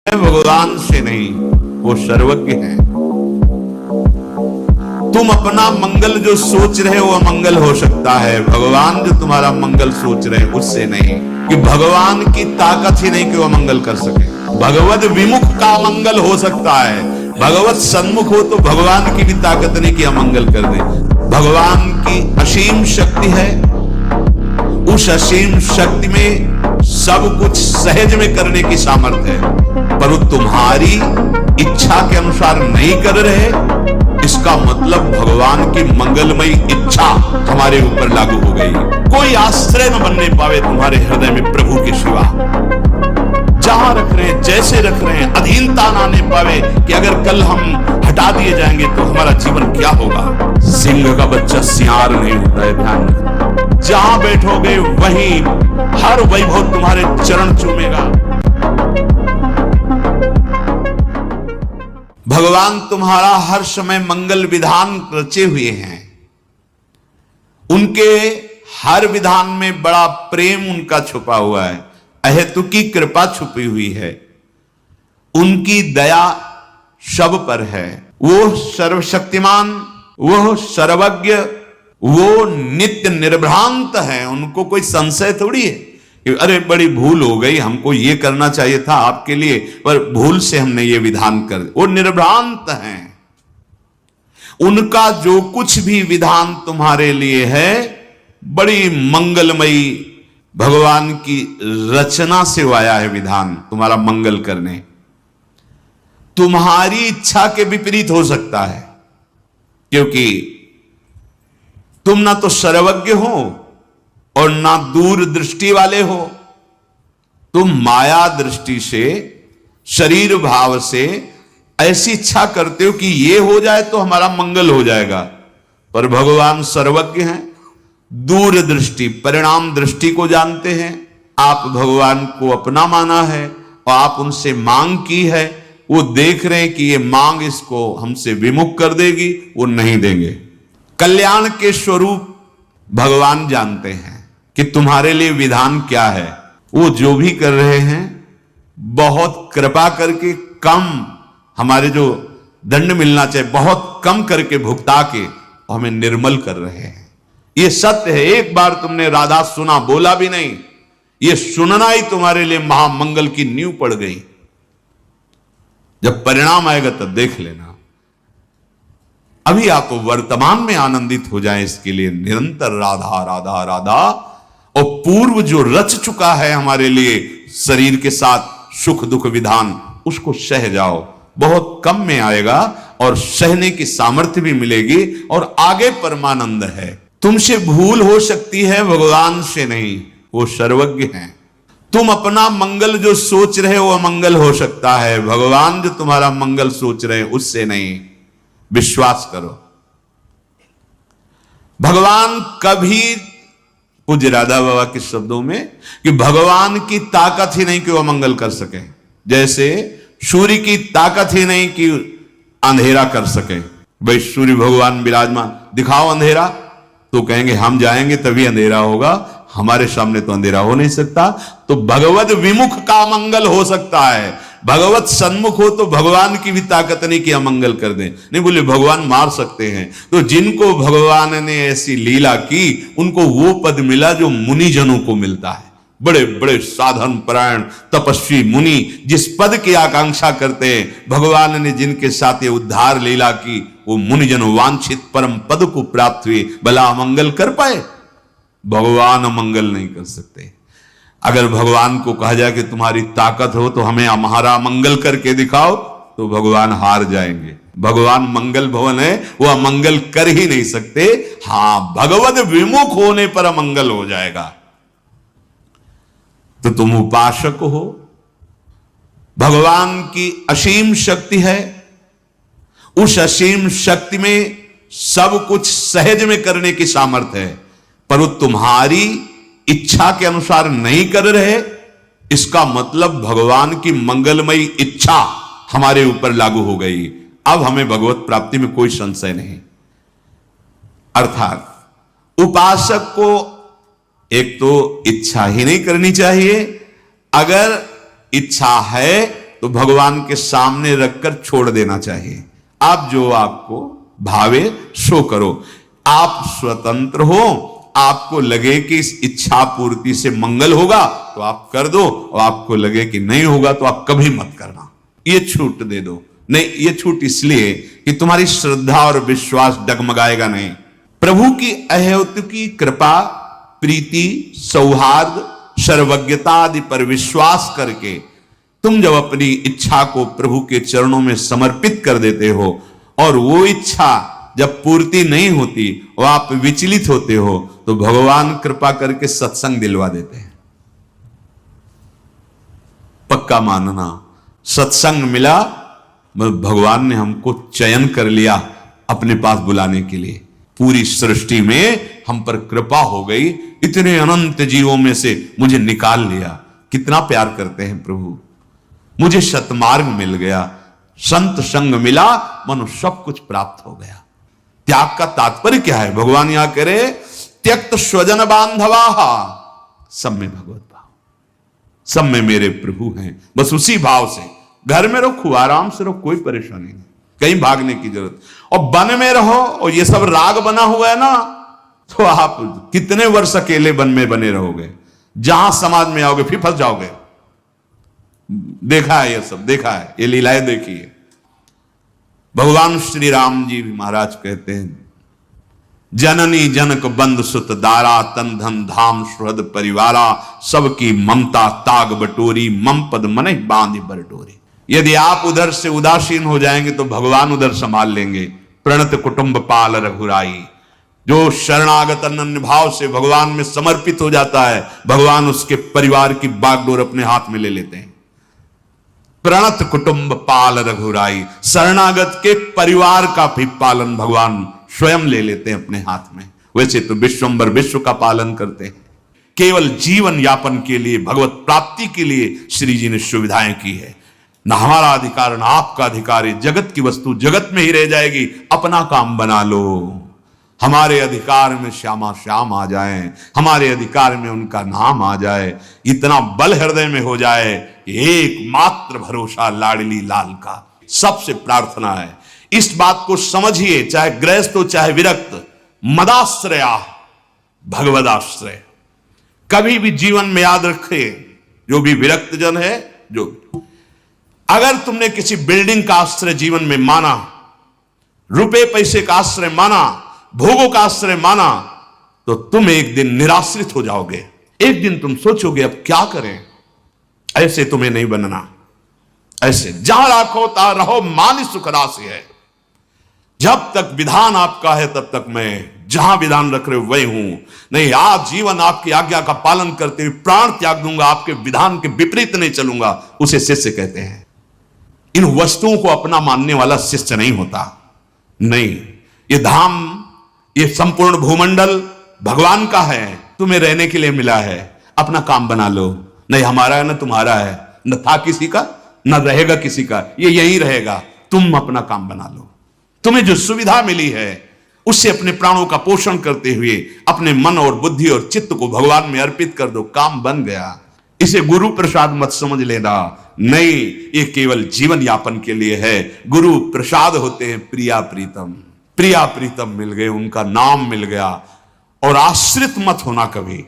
भगवान से नहीं, वो सर्वज्ञ है। तुम अपना मंगल जो सोच रहे हो अमंगल हो सकता है, भगवान जो तुम्हारा मंगल सोच रहे हैं उससे नहीं। कि भगवान की ताकत ही नहीं कि वो मंगल कर सके। भगवत विमुख का मंगल हो सकता है, भगवत सन्मुख हो तो भगवान की भी ताकत नहीं कि अमंगल कर दे। भगवान की असीम शक्ति है, उस असीम शक्ति में सब कुछ सहज में करने की सामर्थ्य है, पर तुम्हारी इच्छा के अनुसार नहीं कर रहे, इसका मतलब भगवान की मंगलमयी इच्छा हमारे ऊपर लागू हो गई। कोई आश्रय न बनने पावे तुम्हारे हृदय में प्रभु के सिवा। जहां रख रहे हैं, जैसे रख रहे हैं, अधीनता ना आने पावे कि अगर कल हम हटा दिए जाएंगे तो हमारा जीवन क्या होगा। सिंह का बच्चा सियार नहीं होता है, ध्यान रखना। जहां बैठोगे वहीं हर वैभव तुम्हारे चरण चूमेगा। भगवान तुम्हारा हर समय मंगल विधान रचे हुए हैं, उनके हर विधान में बड़ा प्रेम उनका छुपा हुआ है, अहेतुकी कृपा छुपी हुई है, उनकी दया सब पर है। वो सर्वशक्तिमान, वो सर्वज्ञ, वो नित्य निर्भ्रांत है। उनको कोई संशय थोड़ी है कि अरे बड़ी भूल हो गई, हमको ये करना चाहिए था आपके लिए, पर भूल से हमने ये विधान कर दिया। वो निर्भ्रांत हैं। उनका जो कुछ भी विधान तुम्हारे लिए है बड़ी मंगलमयी भगवान की रचना से आया है विधान, तुम्हारा मंगल करने। तुम्हारी इच्छा के विपरीत हो सकता है, क्योंकि तुम ना तो सर्वज्ञ हो और ना दूर दृष्टि वाले हो। तुम माया दृष्टि से, शरीर भाव से ऐसी इच्छा करते हो कि ये हो जाए तो हमारा मंगल हो जाएगा, पर भगवान सर्वज्ञ हैं, दूर दृष्टि परिणाम दृष्टि को जानते हैं। आप भगवान को अपना माना है और आप उनसे मांग की है, वो देख रहे हैं कि ये मांग इसको हमसे विमुख कर देगी, वो नहीं देंगे। कल्याण के स्वरूप भगवान जानते हैं कि तुम्हारे लिए विधान क्या है। वो जो भी कर रहे हैं बहुत कृपा करके कम, हमारे जो दंड मिलना चाहिए बहुत कम करके भुगता के हमें निर्मल कर रहे हैं। ये सत्य है। एक बार तुमने राधा सुना, बोला भी नहीं, ये सुनना ही तुम्हारे लिए महामंगल की नींव पड़ गई। जब परिणाम आएगा तब देख लेना। अभी आप वर्तमान में आनंदित हो जाएं, इसके लिए निरंतर राधा राधा राधा। और पूर्व जो रच चुका है हमारे लिए शरीर के साथ सुख दुख विधान, उसको सह जाओ। बहुत कम में आएगा और सहने की सामर्थ्य भी मिलेगी और आगे परमानंद है। तुमसे भूल हो सकती है, भगवान से नहीं, वो सर्वज्ञ हैं। तुम अपना मंगल जो सोच रहे हो अमंगल हो सकता है, भगवान जो तुम्हारा मंगल सोच रहे हैं उससे नहीं। विश्वास करो, भगवान कभी, पूज्य राधा बाबा के शब्दों में, कि भगवान की ताकत ही नहीं कि वो मंगल कर सके। जैसे सूर्य की ताकत ही नहीं कि अंधेरा कर सके। भाई सूर्य भगवान विराजमान, दिखाओ अंधेरा, तो कहेंगे हम जाएंगे तभी अंधेरा होगा, हमारे सामने तो अंधेरा हो नहीं सकता। तो भगवत विमुख का मंगल हो सकता है, भगवत सन्मुख हो तो भगवान की भी ताकत नहीं कि अमंगल कर दें। नहीं बोले भगवान मार सकते हैं, तो जिनको भगवान ने ऐसी लीला की उनको वो पद मिला जो मुनिजनों को मिलता है। बड़े बड़े साधन परायण तपस्वी मुनि जिस पद की आकांक्षा करते हैं, भगवान ने जिनके साथ ये उद्धार लीला की, वो मुनिजन वांछित परम पद को प्राप्त हुए। भला अमंगल कर पाए? भगवान अमंगल नहीं कर सकते। अगर भगवान को कहा जाए कि तुम्हारी ताकत हो तो हमें हमारा मंगल करके दिखाओ, तो भगवान हार जाएंगे। भगवान मंगल भवन है, वो अमंगल कर ही नहीं सकते। हां, भगवत विमुख होने पर अमंगल हो जाएगा। तो तुम उपासक हो, भगवान की असीम शक्ति है, उस असीम शक्ति में सब कुछ सहज में करने की सामर्थ्य है, पर वो तुम्हारी इच्छा के अनुसार नहीं कर रहे, इसका मतलब भगवान की मंगलमयी इच्छा हमारे ऊपर लागू हो गई। अब हमें भगवत प्राप्ति में कोई संशय नहीं। अर्थात उपासक को एक तो इच्छा ही नहीं करनी चाहिए, अगर इच्छा है तो भगवान के सामने रखकर छोड़ देना चाहिए। आप जो आपको भावे सो करो। आप स्वतंत्र हो, आपको लगे कि इस इच्छा पूर्ति से मंगल होगा तो आप कर दो, और आपको लगे कि नहीं होगा तो आप कभी मत करना। ये छूट दे दो। नहीं, ये छूट इसलिए कि तुम्हारी श्रद्धा और विश्वास डगमगाएगा नहीं। प्रभु की अहेतुकी कृपा, प्रीति, सौहार्द, सर्वज्ञता आदि पर विश्वास करके तुम जब अपनी इच्छा को प्रभु के चरणों में समर्पित कर देते हो और वो इच्छा जब पूर्ति नहीं होती और आप विचलित होते हो, तो भगवान कृपा करके सत्संग दिलवा देते हैं। पक्का मानना, सत्संग मिला, भगवान ने हमको चयन कर लिया अपने पास बुलाने के लिए। पूरी सृष्टि में हम पर कृपा हो गई, इतने अनंत जीवों में से मुझे निकाल लिया। कितना प्यार करते हैं प्रभु। मुझे सतमार्ग मिल गया, संत संग मिला, मनो सब कुछ प्राप्त हो गया। त्याग का तात्पर्य क्या है? भगवान यहां कह रहे त्यक्त स्वजन बांधवा, सब में भगवत भाव, सब में मेरे प्रभु हैं। बस उसी भाव से घर में रखो, आराम से रहो, कोई परेशानी नहीं, कहीं भागने की जरूरत। और वन में रहो, और ये सब राग बना हुआ है ना, तो आप कितने वर्ष अकेले वन में बने रहोगे? जहां समाज में आओगे फिर फंस जाओगे। देखा है, ये सब देखा है, ये लीलाएं देखी है। भगवान श्री राम जी महाराज कहते हैं, जननी जनक बंद सुत दारा, तन धन धाम सुहृद परिवारा, सबकी ममता ताग बटोरी, मम पद मन बांध बरडोरी। यदि आप उधर से उदासीन हो जाएंगे तो भगवान उधर संभाल लेंगे। प्रणत कुटुंब पाल रघुराई, जो शरणागत अनन्य भाव से भगवान में समर्पित हो जाता है, भगवान उसके परिवार की बागडोर अपने हाथ में ले लेते हैं। प्रणत कुटुंब पाल रघुराई, शरणागत के परिवार का भी पालन भगवान स्वयं ले लेते हैं अपने हाथ में। वैसे तो विश्वंभर विश्व का पालन करते हैं। केवल जीवन यापन के लिए, भगवत प्राप्ति के लिए श्री जी ने सुविधाएं की है। ना हमारा अधिकार ना आपका अधिकार है। जगत की वस्तु जगत में ही रह जाएगी, अपना काम बना लो। हमारे अधिकार में श्यामा श्याम आ जाए, हमारे अधिकार में उनका नाम आ जाए, इतना बल हृदय में हो जाए कि एकमात्र भरोसा लाडली लाल का। सबसे प्रार्थना है इस बात को समझिए, चाहे गृहस्थ हो चाहे विरक्त, मदाश्रया भगवदाश्रय। कभी भी जीवन में याद रखे, जो भी विरक्त जन है, जो अगर तुमने किसी बिल्डिंग का आश्रय जीवन में माना, रुपए पैसे का आश्रय माना, भोगों का आश्रय माना, तो तुम एक दिन निराश्रित हो जाओगे। एक दिन तुम सोचोगे अब क्या करें। ऐसे तुम्हें नहीं बनना। ऐसे जहां राखो ता रहो, मान सुख राशि है। जब तक विधान आपका है तब तक मैं जहां विधान रख रहे हो वही हूं। नहीं, आज जीवन आपकी आज्ञा का पालन करते हुए प्राण त्याग दूंगा, आपके विधान के विपरीत नहीं चलूंगा, उसे शिष्य कहते हैं। इन वस्तुओं को अपना मानने वाला शिष्य नहीं होता। नहीं, ये धाम, ये संपूर्ण भूमंडल भगवान का है, तुम्हें रहने के लिए मिला है, अपना काम बना लो। नहीं हमारा है न तुम्हारा है, न था किसी का न रहेगा किसी का, ये यहीं रहेगा। तुम अपना काम बना लो। तुम्हें जो सुविधा मिली है उससे अपने प्राणों का पोषण करते हुए अपने मन और बुद्धि और चित्त को भगवान में अर्पित कर दो, काम बन गया। इसे गुरु प्रसाद मत समझ लेना। नहीं, ये केवल जीवन यापन के लिए है। गुरु प्रसाद होते हैं प्रिया प्रीतम। प्रिया प्रीतम मिल गए, उनका नाम मिल गया। और आश्रित मत होना कभी।